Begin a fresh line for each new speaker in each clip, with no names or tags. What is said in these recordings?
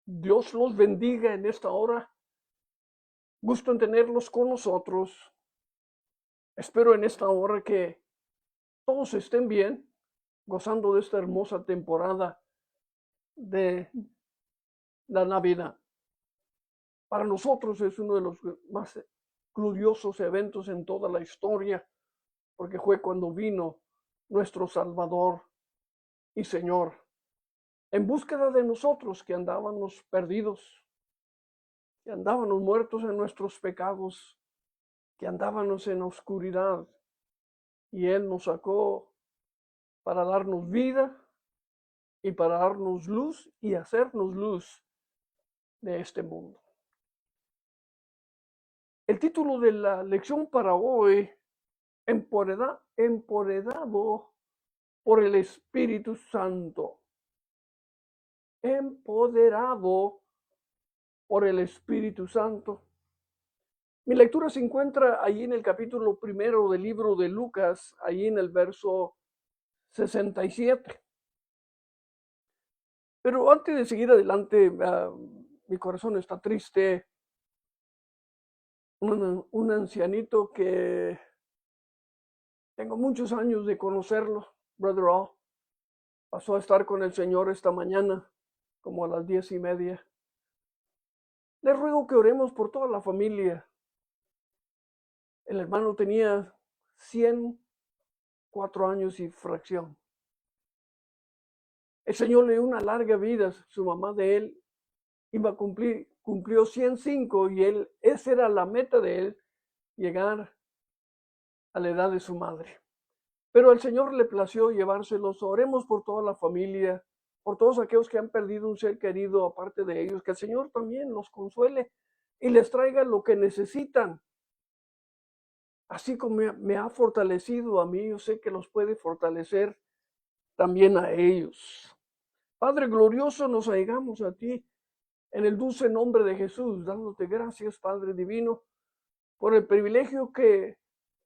Dios los bendiga en esta hora. Gusto en tenerlos con nosotros. Espero en esta hora que todos estén bien, gozando de esta hermosa temporada de la Navidad. Para nosotros es uno de los más gloriosos eventos en toda la historia, porque fue cuando vino nuestro Salvador y Señor en búsqueda de nosotros que andábamos perdidos, que andábamos muertos en nuestros pecados, que andábamos en oscuridad, y Él nos sacó para darnos vida y para darnos luz y hacernos luz de este mundo. El título de la lección para hoy, empoderado por el Espíritu Santo. Empoderado por el Espíritu Santo. Mi lectura se encuentra allí en el capítulo 1 del libro de Lucas, allí en el verso 67. Pero antes de seguir adelante, mi corazón está triste. Un ancianito que tengo muchos años de conocerlo, Brother All, pasó a estar con el Señor esta mañana, como a las 10:30. Le ruego que oremos por toda la familia. El hermano tenía 104 años y fracción. El Señor le dio una larga vida. Su mamá de él cumplió 105 y esa era la meta de él, llegar a la edad de su madre. Pero al Señor le plació llevárselos. Oremos por toda la familia, por todos aquellos que han perdido un ser querido aparte de ellos, que el Señor también los consuele y les traiga lo que necesitan. Así como me ha fortalecido a mí, yo sé que los puede fortalecer también a ellos. Padre glorioso, nos allegamos a ti en el dulce nombre de Jesús, dándote gracias, Padre divino, por el privilegio que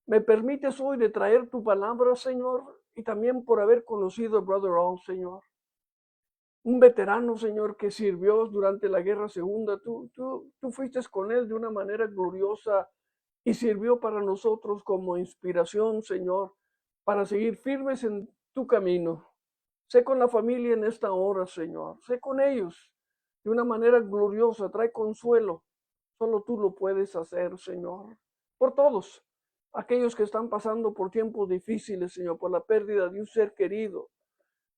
me permites hoy de traer tu palabra, Señor, y también por haber conocido a Brother All, Señor. Un veterano, Señor, que sirvió durante la Guerra Segunda. Tú fuiste con él de una manera gloriosa y sirvió para nosotros como inspiración, Señor, para seguir firmes en tu camino. Sé con la familia en esta hora, Señor. Sé con ellos de una manera gloriosa. Trae consuelo. Solo tú lo puedes hacer, Señor. Por todos aquellos que están pasando por tiempos difíciles, Señor, por la pérdida de un ser querido,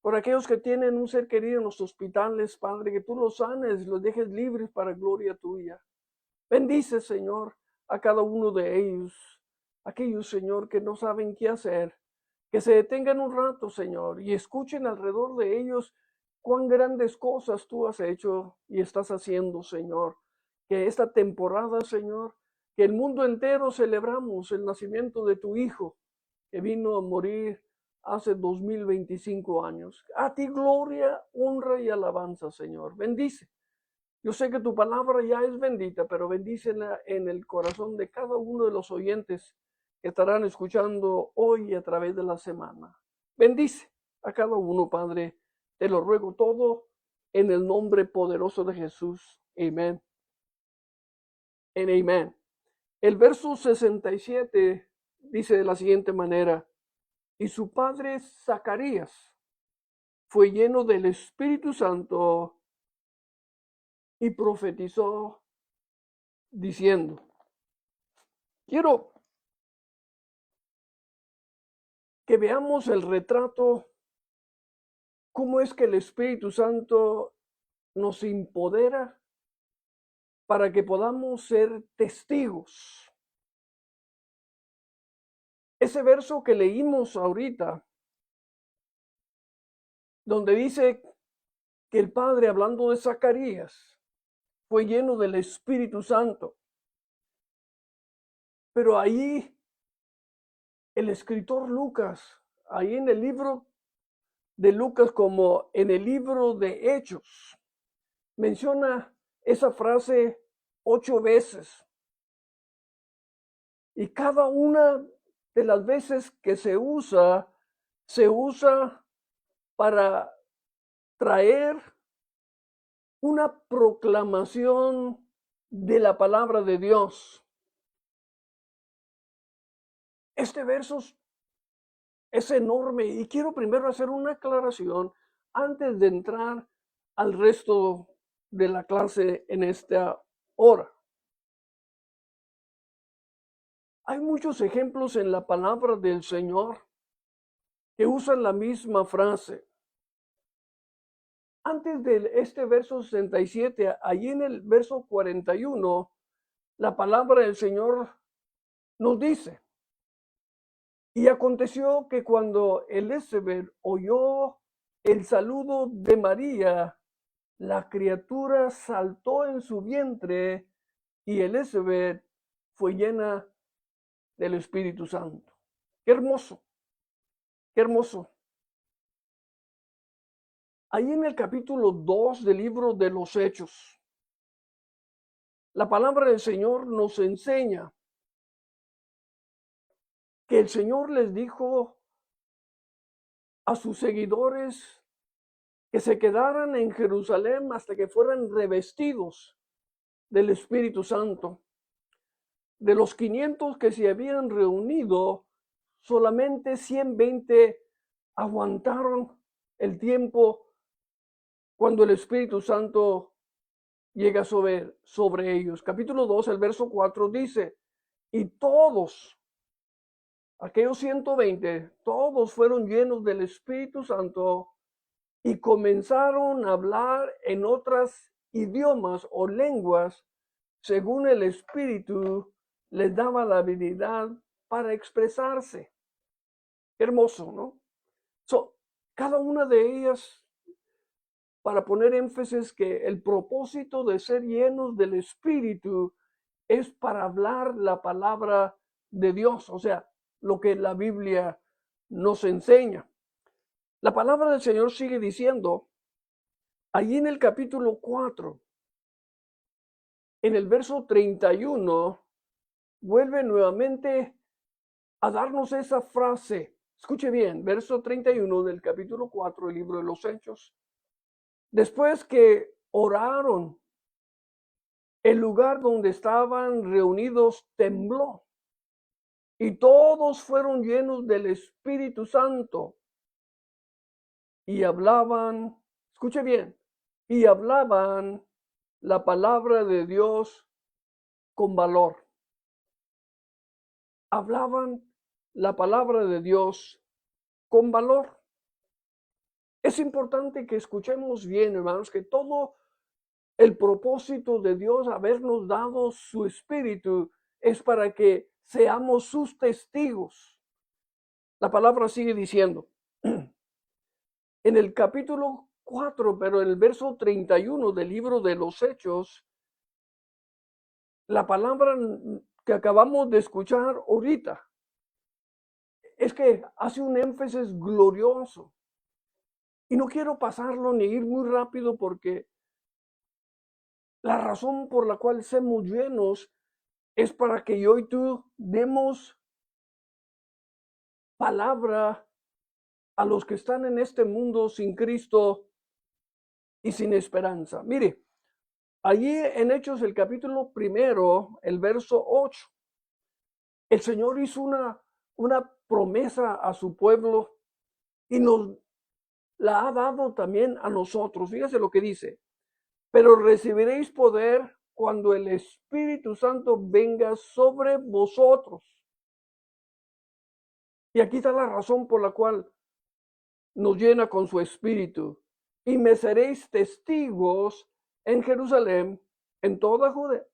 por aquellos que tienen un ser querido en los hospitales, Padre, que tú los sanes, los dejes libres para gloria tuya. Bendice, Señor, a cada uno de ellos, aquellos, Señor, que no saben qué hacer, que se detengan un rato, Señor, y escuchen alrededor de ellos cuán grandes cosas tú has hecho y estás haciendo, Señor. Que esta temporada, Señor, que el mundo entero celebramos el nacimiento de tu Hijo, que vino a morir hace 2025 años. A ti gloria, honra y alabanza, Señor. Bendice. Yo sé que tu palabra ya es bendita, pero bendícela en el corazón de cada uno de los oyentes que estarán escuchando hoy y a través de la semana. Bendice a cada uno, Padre. Te lo ruego todo en el nombre poderoso de Jesús. Amén. En amén. El verso 67 dice de la siguiente manera: y su padre Zacarías fue lleno del Espíritu Santo y profetizó diciendo. Quiero que veamos el retrato, cómo es que el Espíritu Santo nos empodera para que podamos ser testigos. Ese verso que leímos ahorita, donde dice que el Padre, hablando de Zacarías, fue lleno del Espíritu Santo. Pero ahí el escritor Lucas, ahí en el libro de Lucas como en el libro de Hechos, menciona esa frase 8 veces. Y cada una de las veces que se usa para traer una proclamación de la palabra de Dios. Este verso es enorme y quiero primero hacer una aclaración antes de entrar al resto de la clase en esta hora. Hay muchos ejemplos en la palabra del Señor que usan la misma frase. Antes de este verso 67, allí en el verso 41, la palabra del Señor nos dice: y aconteció que cuando Elizabeth oyó el saludo de María, la criatura saltó en su vientre y Elizabeth fue llena del Espíritu Santo. Qué hermoso, qué hermoso. Ahí en el capítulo 2 del libro de los Hechos, la palabra del Señor nos enseña que el Señor les dijo a sus seguidores que se quedaran en Jerusalén hasta que fueran revestidos del Espíritu Santo. De los 500 que se habían reunido, solamente 120 aguantaron el tiempo cuando el Espíritu Santo llega sobre ellos. Capítulo 2, el verso 4 dice: y todos, aquellos 120, todos fueron llenos del Espíritu Santo y comenzaron a hablar en otras idiomas o lenguas según el Espíritu les daba la habilidad para expresarse. Hermoso, ¿no? Cada una de ellas, para poner énfasis que el propósito de ser llenos del Espíritu es para hablar la palabra de Dios, o sea, lo que la Biblia nos enseña. La palabra del Señor sigue diciendo, allí en el capítulo 4, en el verso 31, vuelve nuevamente a darnos esa frase. Escuche bien, verso 31 del capítulo 4 del libro de los Hechos. Después que oraron, el lugar donde estaban reunidos tembló y todos fueron llenos del Espíritu Santo y hablaban, escuche bien, y hablaban la palabra de Dios con valor. Hablaban la palabra de Dios con valor. Es importante que escuchemos bien, hermanos, que todo el propósito de Dios habernos dado su Espíritu es para que seamos sus testigos. La palabra sigue diciendo, en el capítulo 4, pero en el verso 31 del libro de los Hechos, la palabra que acabamos de escuchar ahorita es que hace un énfasis glorioso. Y no quiero pasarlo ni ir muy rápido porque la razón por la cual somos llenos es para que yo y tú demos palabra a los que están en este mundo sin Cristo y sin esperanza. Mire, allí en Hechos el capítulo 1, el verso 8, el Señor hizo una promesa a su pueblo y nos la ha dado también a nosotros. Fíjese lo que dice: pero recibiréis poder cuando el Espíritu Santo venga sobre vosotros. Y aquí está la razón por la cual nos llena con su Espíritu. Y me seréis testigos en Jerusalén, en toda Judea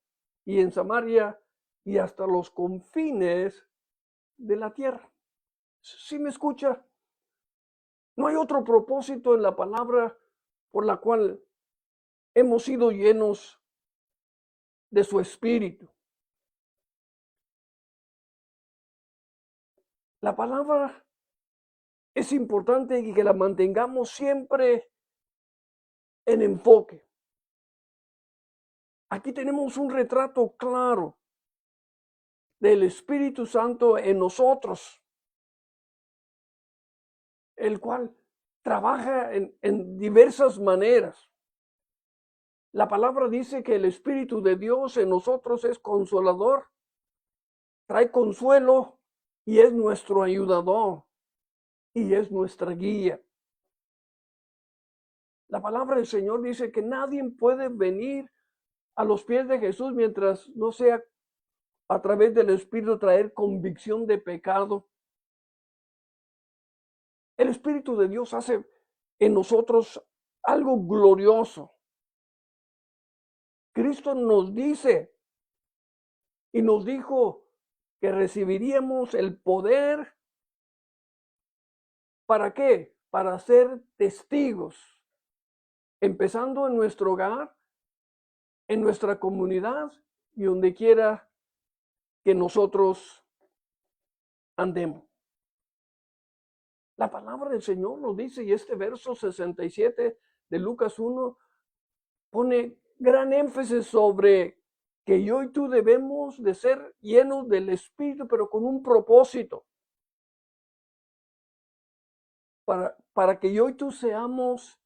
y en Samaria y hasta los confines de la tierra. ¿Sí me escucha? No hay otro propósito en la palabra por la cual hemos sido llenos de su Espíritu. La palabra es importante y que la mantengamos siempre en enfoque. Aquí tenemos un retrato claro del Espíritu Santo en nosotros, el cual trabaja en diversas maneras. La palabra dice que el Espíritu de Dios en nosotros es consolador, trae consuelo y es nuestro ayudador y es nuestra guía. La palabra del Señor dice que nadie puede venir a los pies de Jesús mientras no sea a través del Espíritu traer convicción de pecado. El Espíritu de Dios hace en nosotros algo glorioso. Cristo nos dice y nos dijo que recibiríamos el poder. ¿Para qué? Para ser testigos, empezando en nuestro hogar, en nuestra comunidad y donde quiera que nosotros andemos. La palabra del Señor nos dice, y este verso 67 de Lucas 1 pone gran énfasis sobre que yo y tú debemos de ser llenos del Espíritu, pero con un propósito. Para que yo y tú seamos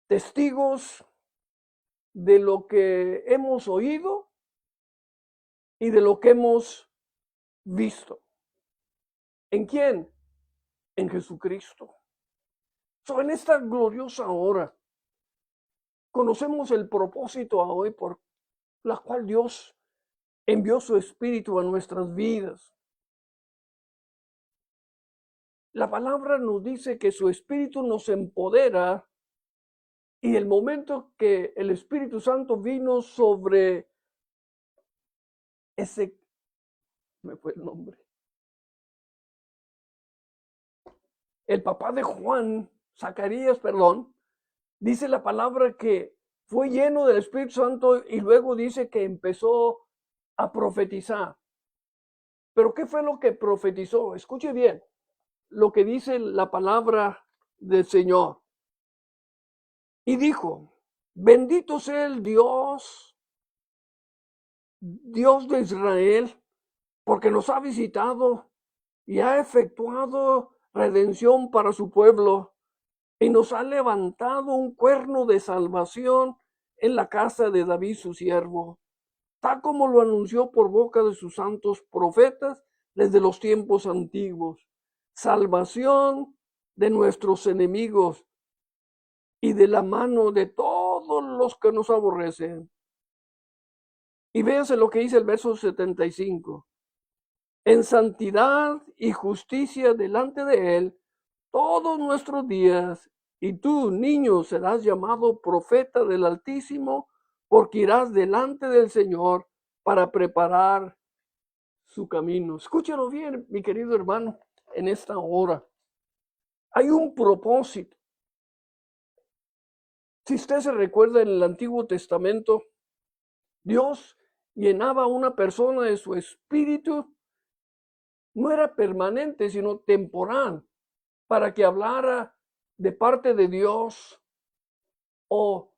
testigos de lo que hemos oído y de lo que hemos visto. ¿En quién? En Jesucristo. En esta gloriosa hora conocemos el propósito a hoy por la cual Dios envió su Espíritu a nuestras vidas. La palabra nos dice que su Espíritu nos empodera y el momento que el Espíritu Santo vino sobre me fue el nombre, el papá de Juan, Zacarías, perdón, dice la palabra que fue lleno del Espíritu Santo y luego dice que empezó a profetizar. ¿Pero qué fue lo que profetizó? Escuche bien lo que dice la palabra del Señor. Y dijo, bendito sea el Dios de Israel, porque nos ha visitado y ha efectuado redención para su pueblo y nos ha levantado un cuerno de salvación en la casa de David su siervo, tal como lo anunció por boca de sus santos profetas desde los tiempos antiguos, salvación de nuestros enemigos y de la mano de todos los que nos aborrecen. Y véanse lo que dice el verso 75. En santidad y justicia delante de él todos nuestros días, y tú, niño, serás llamado profeta del Altísimo, porque irás delante del Señor para preparar su camino. Escúchalo bien, mi querido hermano, en esta hora. Hay un propósito. Si usted se recuerda en el Antiguo Testamento, Dios llenaba a una persona de su espíritu. No era permanente, sino temporal, para que hablara de parte de Dios o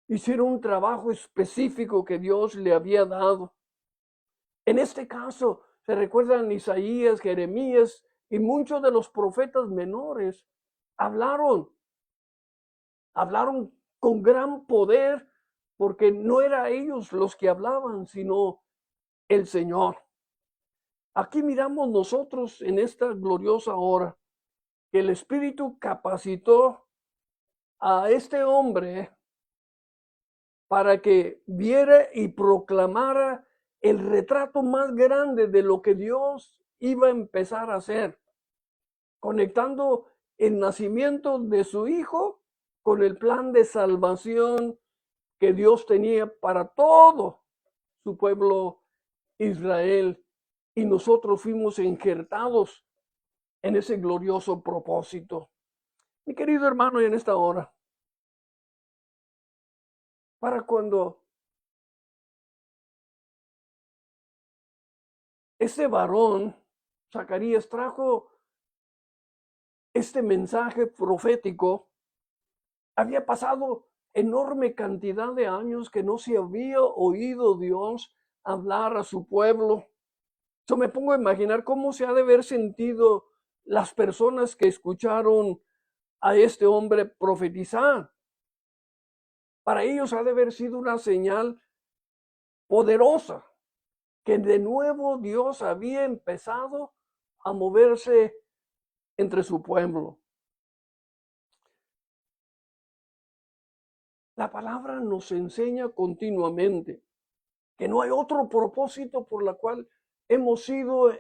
hiciera un trabajo específico que Dios le había dado. En este caso, se recuerdan Isaías, Jeremías y muchos de los profetas menores hablaron con gran poder, porque no eran ellos los que hablaban, sino el Señor. Aquí miramos nosotros en esta gloriosa hora que el Espíritu capacitó a este hombre para que viera y proclamara el retrato más grande de lo que Dios iba a empezar a hacer, conectando el nacimiento de su hijo con el plan de salvación que Dios tenía para todo su pueblo Israel, y nosotros fuimos injertados en ese glorioso propósito. Mi querido hermano, y en esta hora, para cuando este varón, Zacarías, trajo este mensaje profético, había pasado enorme cantidad de años que no se había oído Dios hablar a su pueblo. Yo me pongo a imaginar cómo se ha de haber sentido las personas que escucharon a este hombre profetizar. Para ellos ha de haber sido una señal poderosa, que de nuevo Dios había empezado a moverse entre su pueblo. La palabra nos enseña continuamente que no hay otro propósito por la cual hemos sido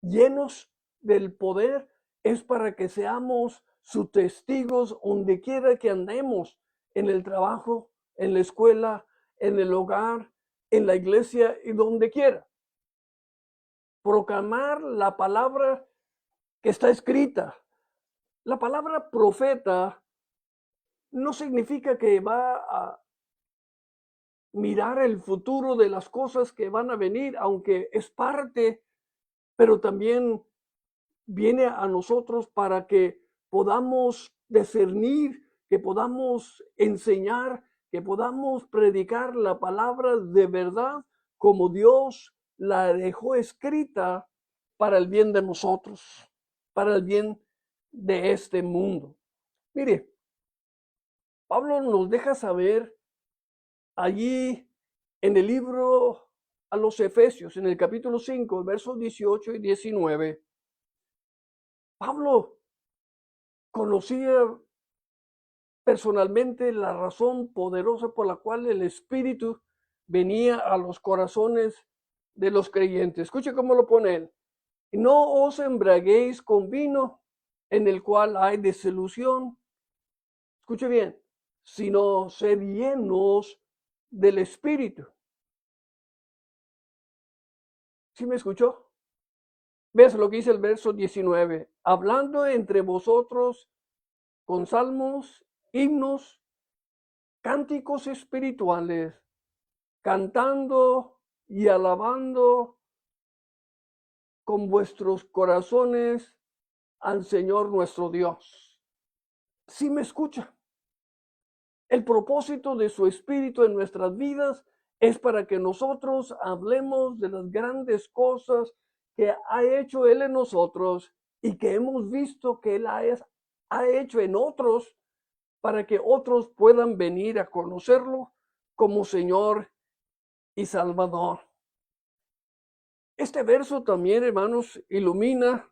llenos del poder, es para que seamos sus testigos donde quiera que andemos, en el trabajo, en la escuela, en el hogar, en la iglesia y donde quiera. Proclamar la palabra que está escrita. La palabra profeta no significa que va a mirar el futuro de las cosas que van a venir, aunque es parte, pero también viene a nosotros para que podamos discernir, que podamos enseñar, que podamos predicar la palabra de verdad como Dios la dejó escrita para el bien de nosotros, para el bien de este mundo. Mire, Pablo nos deja saber allí en el libro a los Efesios, en el capítulo 5, versos 18 y 19, Pablo conocía personalmente la razón poderosa por la cual el Espíritu venía a los corazones de los creyentes. Escuche cómo lo pone él. No os embriaguéis con vino, en el cual hay desilusión. Escuche bien, sino sed llenos del Espíritu. ¿Sí me escuchó? ¿Ves lo que dice el verso 19? Hablando entre vosotros con salmos, himnos, cánticos espirituales, cantando y alabando con vuestros corazones al Señor nuestro Dios. ¿Sí me escucha? El propósito de su Espíritu en nuestras vidas es para que nosotros hablemos de las grandes cosas que ha hecho Él en nosotros y que hemos visto que Él ha hecho en otros, para que otros puedan venir a conocerlo como Señor y Salvador. Este verso también, hermanos, ilumina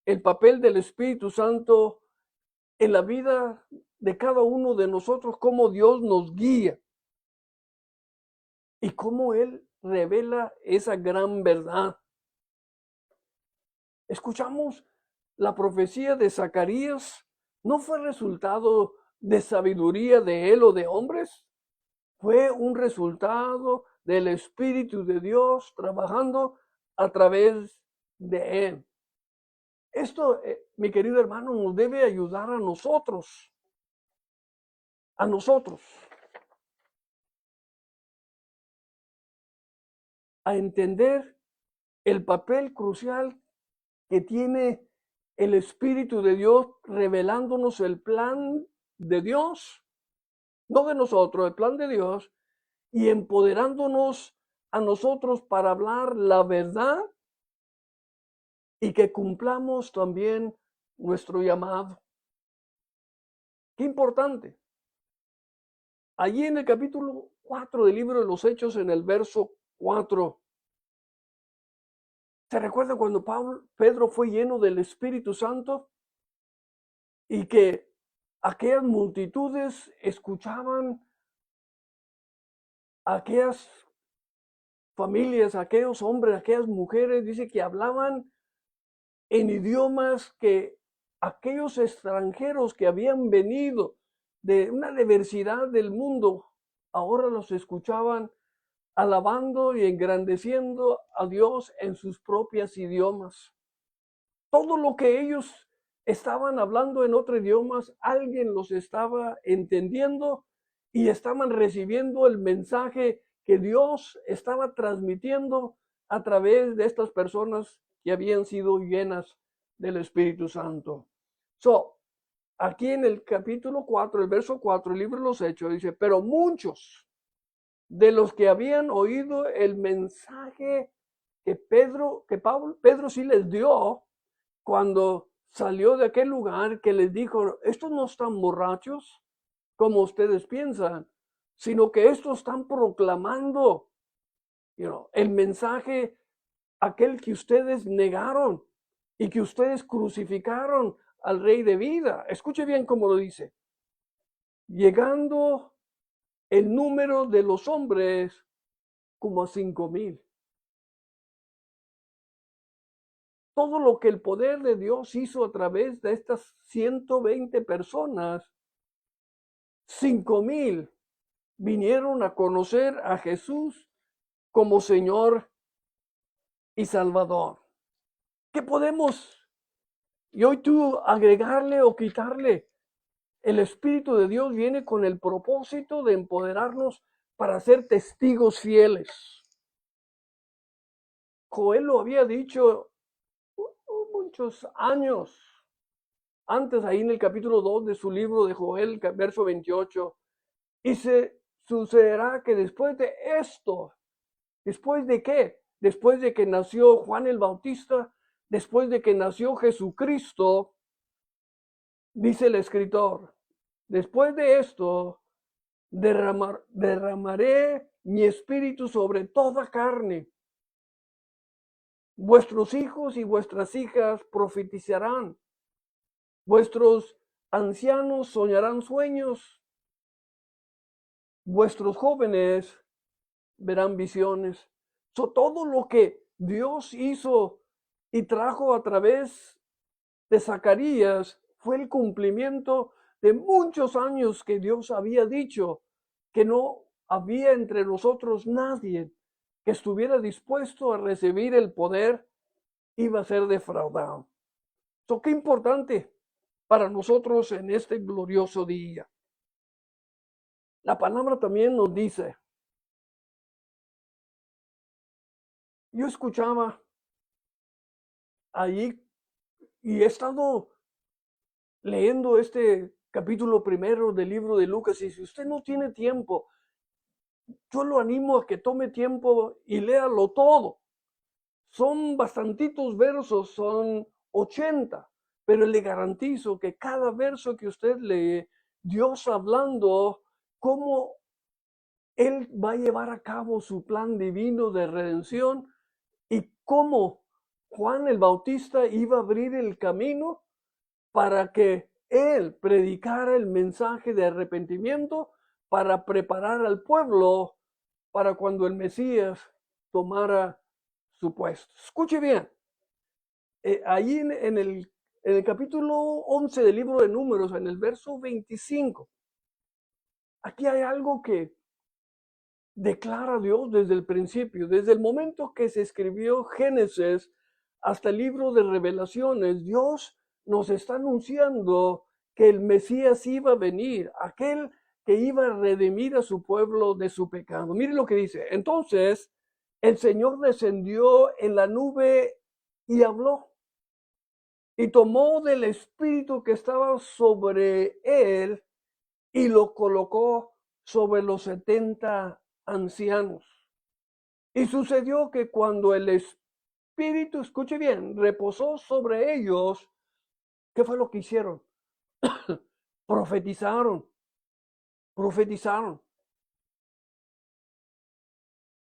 el papel del Espíritu Santo en la vida de cada uno de nosotros, cómo Dios nos guía y cómo Él revela esa gran verdad. Escuchamos la profecía de Zacarías, no fue resultado de sabiduría de él o de hombres, fue un resultado del Espíritu de Dios trabajando a través de él. Esto, mi querido hermano, nos debe ayudar a nosotros, a entender el papel crucial que tiene el Espíritu de Dios revelándonos el plan de Dios, no de nosotros, el plan de Dios, y empoderándonos a nosotros para hablar la verdad y que cumplamos también nuestro llamado. Qué importante. Allí en el capítulo 4 del libro de los Hechos, en el verso 4, ¿se recuerda cuando Pedro fue lleno del Espíritu Santo y que aquellas multitudes escuchaban a aquellas familias, a aquellos hombres, a aquellas mujeres, dice que hablaban en idiomas que aquellos extranjeros que habían venido de una diversidad del mundo, ahora los escuchaban alabando y engrandeciendo a Dios en sus propios idiomas. Todo lo que ellos estaban hablando en otros idiomas, alguien los estaba entendiendo y estaban recibiendo el mensaje que Dios estaba transmitiendo a través de estas personas que habían sido llenas del Espíritu Santo. Aquí en el capítulo 4, el verso 4, el libro de los Hechos, dice, pero muchos de los que habían oído el mensaje que Pedro sí les dio cuando salió de aquel lugar, que les dijo, estos no están borrachos como ustedes piensan, sino que estos están proclamando el mensaje, aquel que ustedes negaron y que ustedes crucificaron al Rey de vida. Escuche bien cómo lo dice. Llegando el número de los hombres como a 5,000. Todo lo que el poder de Dios hizo a través de estas 120 personas, 5,000 vinieron a conocer a Jesús como Señor y Salvador. ¿Qué podemos y hoy tú agregarle o quitarle? El Espíritu de Dios viene con el propósito de empoderarnos para ser testigos fieles. Joel lo había dicho muchos años antes, ahí en el capítulo 2 de su libro de Joel, verso 28. Y se sucederá que después de esto, ¿después de qué? Después de que nació Juan el Bautista, después de que nació Jesucristo, dice el escritor, después de esto, derramaré mi espíritu sobre toda carne. Vuestros hijos y vuestras hijas profetizarán. Vuestros ancianos soñarán sueños. Vuestros jóvenes verán visiones. Todo lo que Dios hizo y trajo a través de Zacarías fue el cumplimiento de muchos años que Dios había dicho que no había entre nosotros nadie que estuviera dispuesto a recibir el poder, iba a ser defraudado. Qué importante para nosotros en este glorioso día. La palabra también nos dice, yo escuchaba allí y he estado leyendo este capítulo primero del libro de Lucas, y si usted no tiene tiempo, yo lo animo a que tome tiempo y léalo todo. Son bastantitos versos, son 80, pero le garantizo que cada verso que usted lee, Dios hablando cómo Él va a llevar a cabo su plan divino de redención y cómo Juan el Bautista iba a abrir el camino para que Él predicara el mensaje de arrepentimiento, para preparar al pueblo para cuando el Mesías tomara su puesto. Escuche bien, ahí en el capítulo 11 del libro de Números, en el verso 25, aquí hay algo que declara Dios desde el principio, desde el momento que se escribió Génesis hasta el libro de Revelaciones. Dios nos está anunciando que el Mesías iba a venir, aquel que iba a redimir a su pueblo de su pecado. Mire lo que dice. Entonces el Señor descendió en la nube y habló, y tomó del espíritu que estaba sobre él y lo colocó sobre los 70 ancianos. Y sucedió que cuando el espíritu, escuche bien, reposó sobre ellos, ¿qué fue lo que hicieron? Profetizaron.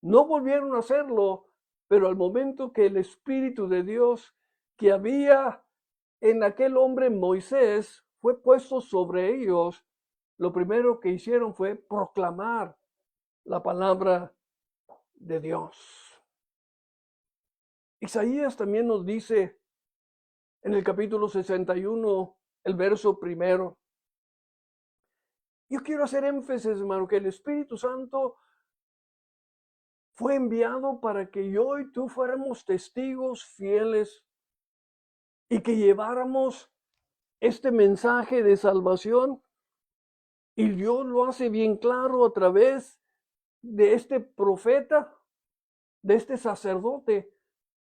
No volvieron a hacerlo, pero al momento que el Espíritu de Dios que había en aquel hombre Moisés fue puesto sobre ellos, lo primero que hicieron fue proclamar la palabra de Dios. Isaías también nos dice en el capítulo 61, el verso primero. Yo quiero hacer énfasis, hermano, que el Espíritu Santo fue enviado para que yo y tú fuéramos testigos fieles y que lleváramos este mensaje de salvación. Y Dios lo hace bien claro a través de este profeta, de este sacerdote,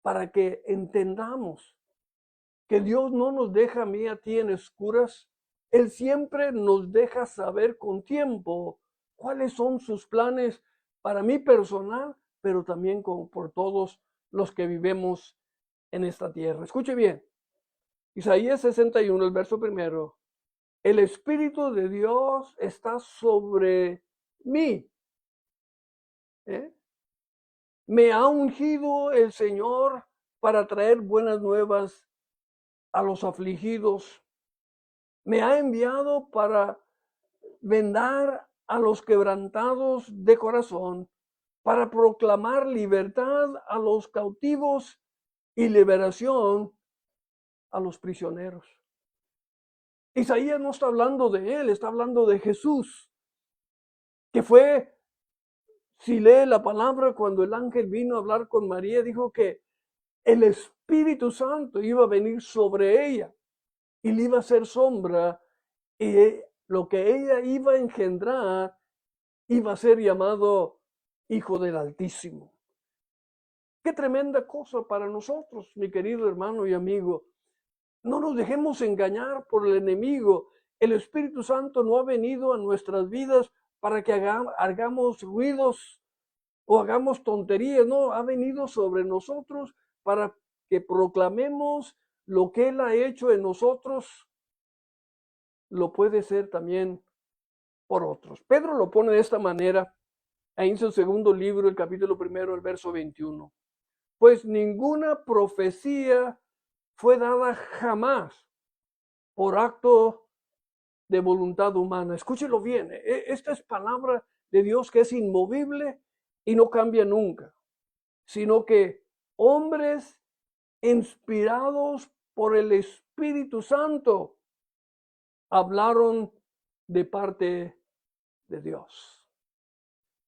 para que entendamos que Dios no nos deja a mí, a ti en oscuras. Él siempre nos deja saber con tiempo cuáles son sus planes para mí personal, pero también por todos los que vivimos en esta tierra. Escuche bien, Isaías 61, el verso primero. El Espíritu de Dios está sobre mí. Me ha ungido el Señor para traer buenas nuevas a los afligidos. Me ha enviado para vendar a los quebrantados de corazón, para proclamar libertad a los cautivos y liberación a los prisioneros. Isaías no está hablando de él, está hablando de Jesús, que fue, si lee la palabra, cuando el ángel vino a hablar con María, dijo que el Espíritu Santo iba a venir sobre ella y le iba a hacer sombra, y lo que ella iba a engendrar iba a ser llamado Hijo del Altísimo. Qué tremenda cosa para nosotros, mi querido hermano y amigo. No nos dejemos engañar por el enemigo. El Espíritu Santo no ha venido a nuestras vidas para que hagamos ruidos o hagamos tonterías. No, ha venido sobre nosotros para que proclamemos lo que Él ha hecho en nosotros. Lo puede ser también por otros. Pedro lo pone de esta manera ahí en su segundo libro, el capítulo 1, el verso 21. Pues ninguna profecía fue dada jamás por acto de voluntad humana. Escúchelo bien, esta es palabra de Dios que es inmovible y no cambia nunca, sino que hombres inspirados por el Espíritu Santo hablaron de parte de Dios.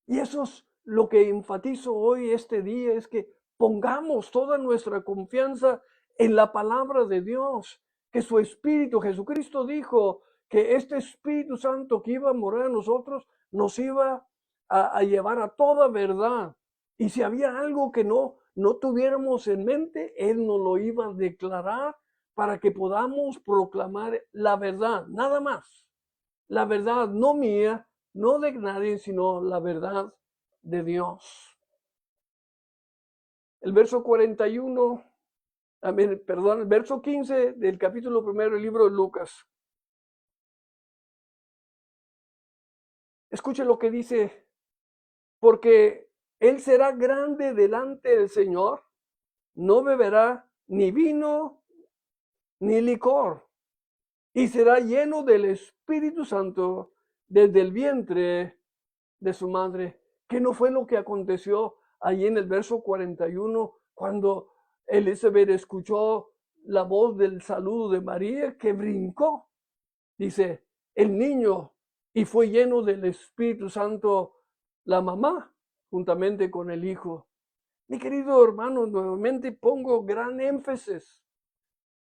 Y eso es lo que enfatizo hoy, este día, es que pongamos toda nuestra confianza en la palabra de Dios, que su Espíritu, Jesucristo dijo que este Espíritu Santo que iba a morar en nosotros nos iba a llevar a toda verdad. Y si había algo que no tuviéramos en mente, Él nos lo iba a declarar para que podamos proclamar la verdad, nada más. La verdad no mía, no de nadie, sino la verdad de Dios. El verso 41, el verso 15 del capítulo 1 del libro de Lucas. Escuche lo que dice, porque él será grande delante del Señor, no beberá ni vino ni licor, y será lleno del Espíritu Santo desde el vientre de su madre. ¿Qué no fue lo que aconteció allí en el verso 41 cuando Elizabeth escuchó la voz del saludo de María, que brincó? Dice, el niño, y fue lleno del Espíritu Santo la mamá, juntamente con el hijo. Mi querido hermano, nuevamente pongo gran énfasis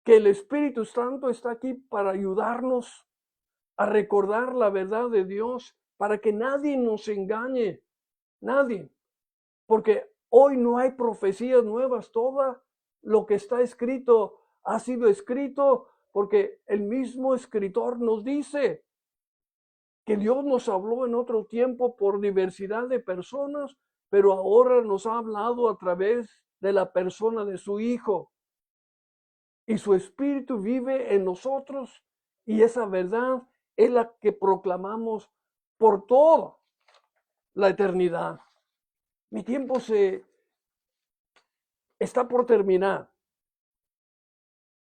que el Espíritu Santo está aquí para ayudarnos a recordar la verdad de Dios, para que nadie nos engañe, nadie, porque hoy no hay profecías nuevas, todo lo que está escrito ha sido escrito porque el mismo escritor nos dice que Dios nos habló en otro tiempo por diversidad de personas, pero ahora nos ha hablado a través de la persona de su Hijo. Y su Espíritu vive en nosotros, y esa verdad es la que proclamamos por toda la eternidad. Mi tiempo está por terminar.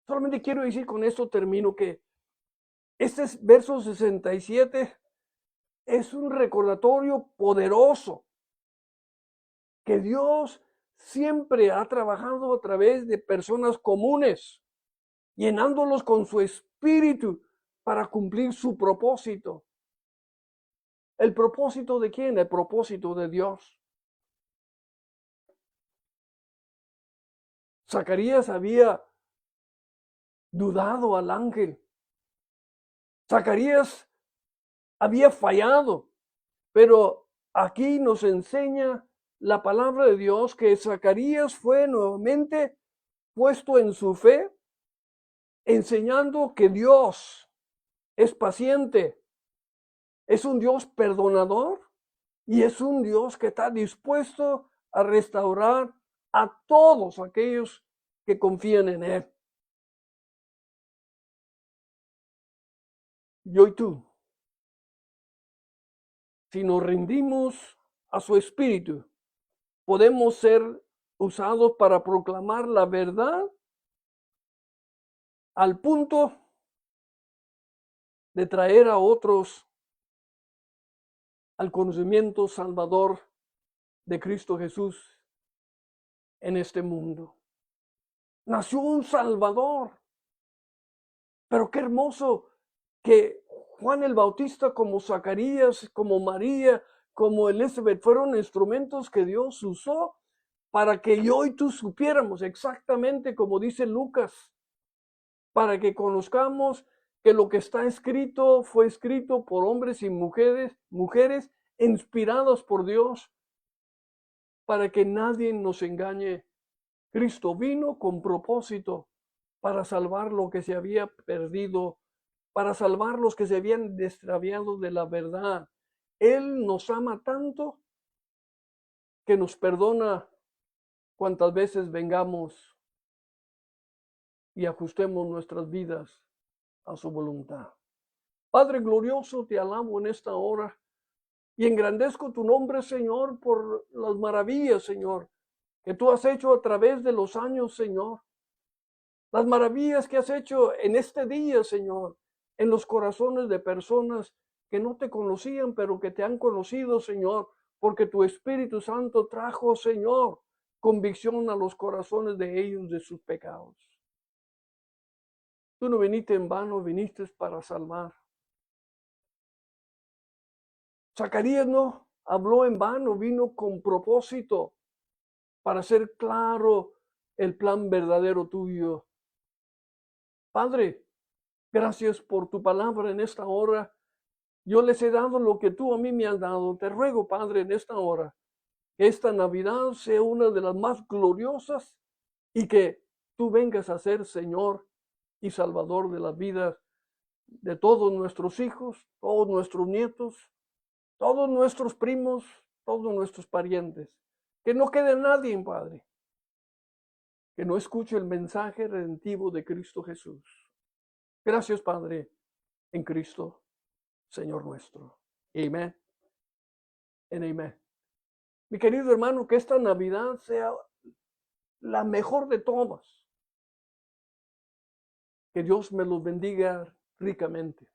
Solamente quiero decir, con esto termino, que este verso 67 es un recordatorio poderoso que Dios siempre ha trabajado a través de personas comunes, llenándolos con su Espíritu para cumplir su propósito. ¿El propósito de quién? El propósito de Dios. Zacarías había dudado al ángel. Zacarías había fallado, pero aquí nos enseña la palabra de Dios que Zacarías fue nuevamente puesto en su fe, enseñando que Dios es paciente, es un Dios perdonador y es un Dios que está dispuesto a restaurar a todos aquellos que confían en Él. Yo y tú Si nos rendimos a su espíritu, podemos ser usados para proclamar la verdad al punto de traer a otros al conocimiento salvador de Cristo Jesús en este mundo. Nació un Salvador, pero qué hermoso que Juan el Bautista, como Zacarías, como María, como Elizabeth, fueron instrumentos que Dios usó para que yo y tú supiéramos exactamente como dice Lucas, para que conozcamos que lo que está escrito fue escrito por hombres y mujeres inspirados por Dios, para que nadie nos engañe. Cristo vino con propósito para salvar lo que se había perdido, para salvar los que se habían extraviado de la verdad. Él nos ama tanto que nos perdona cuantas veces vengamos y ajustemos nuestras vidas a su voluntad. Padre glorioso, te alabo en esta hora y engrandezco tu nombre, Señor, por las maravillas, Señor, que tú has hecho a través de los años, Señor. Las maravillas que has hecho en este día, Señor, en los corazones de personas que no te conocían, pero que te han conocido, Señor, porque tu Espíritu Santo trajo, Señor, convicción a los corazones de ellos de sus pecados. Tú no viniste en vano, viniste para salvar. Zacarías no habló en vano, vino con propósito para hacer claro el plan verdadero tuyo. Padre, gracias por tu palabra en esta hora. Yo les he dado lo que tú a mí me has dado. Te ruego, Padre, en esta hora, que esta Navidad sea una de las más gloriosas y que tú vengas a ser Señor y Salvador de las vidas de todos nuestros hijos, todos nuestros nietos, todos nuestros primos, todos nuestros parientes. Que no quede nadie, Padre, que no escuche el mensaje redentivo de Cristo Jesús. Gracias, Padre, en Cristo, Señor nuestro. Amén. En amén. Mi querido hermano, que esta Navidad sea la mejor de todas. Que Dios me los bendiga ricamente.